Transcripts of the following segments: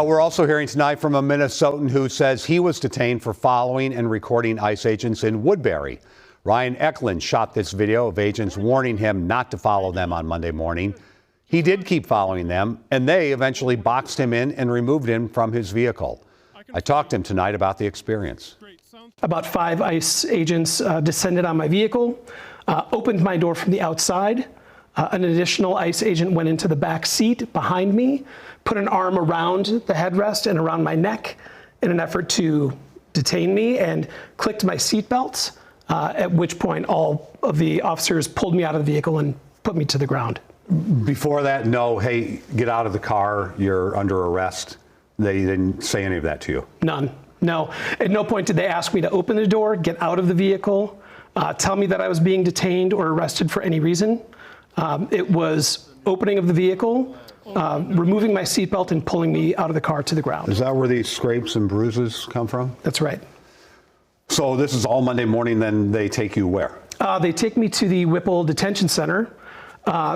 We're also hearing tonight from a Minnesotan who says he was detained for following and recording ICE agents in Woodbury. Ryan Ecklund shot this video of agents warning him not to follow them on Monday morning. He did keep following them, and they eventually boxed him in and removed him from his vehicle. I talked to him tonight about the experience. About 5 ICE agents descended on my vehicle, opened my door from the outside. An additional ICE agent went into the back seat behind me, put an arm around the headrest and around my neck in an effort to detain me, and clicked my seatbelt, at which point all of the officers pulled me out of the vehicle and put me to the ground. Before that, no, hey, get out of the car, you're under arrest. They didn't say any of that to you? None, no. At no point did they ask me to open the door, get out of the vehicle, tell me that I was being detained or arrested for any reason. It was opening of the vehicle, removing my seatbelt and pulling me out of the car to the ground. Is that where these scrapes and bruises come from? That's right. So this is all Monday morning, then they take you where? They take me to the Whipple Detention Center,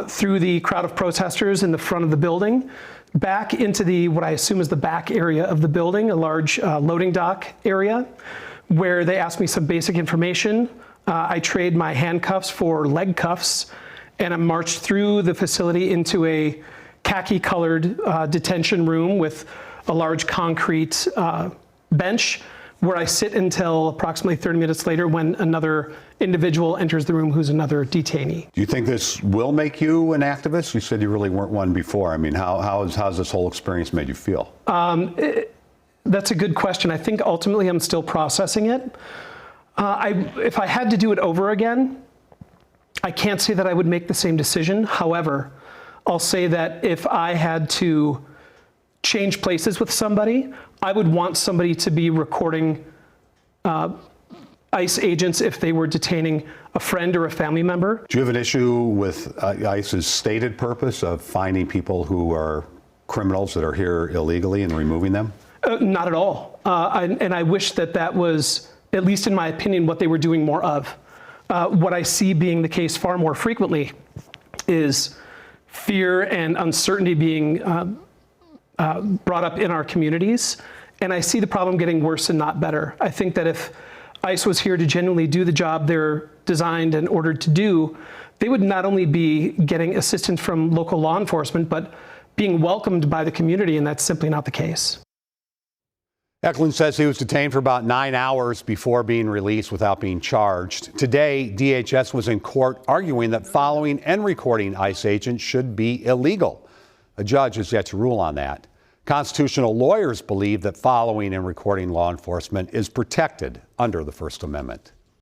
through the crowd of protesters in the front of the building, back into the, what I assume is the back area of the building, a large loading dock area, where they asked me some basic information. I trade my handcuffs for leg cuffs, and I'm marched through the facility into a khaki-colored detention room with a large concrete bench, where I sit until approximately 30 minutes later when another individual enters the room who's another detainee. Do you think this will make you an activist? You said you really weren't one before. I mean, how's this whole experience made you feel? That's a good question. I think ultimately I'm still processing it. If I had to do it over again, I can't say that I would make the same decision. However, I'll say that if I had to change places with somebody, I would want somebody to be recording ICE agents if they were detaining a friend or a family member. Do you have an issue with ICE's stated purpose of finding people who are criminals that are here illegally and removing them? Not at all. And I wish that that was, at least in my opinion, what they were doing more of. What I see being the case far more frequently is fear and uncertainty being brought up in our communities, and I see the problem getting worse and not better. I think that if ICE was here to genuinely do the job they're designed and ordered to do, they would not only be getting assistance from local law enforcement, but being welcomed by the community, and that's simply not the case. Ecklund says he was detained for about 9 hours before being released without being charged. Today, DHS was in court arguing that following and recording ICE agents should be illegal. A judge has yet to rule on that. Constitutional lawyers believe that following and recording law enforcement is protected under the First Amendment.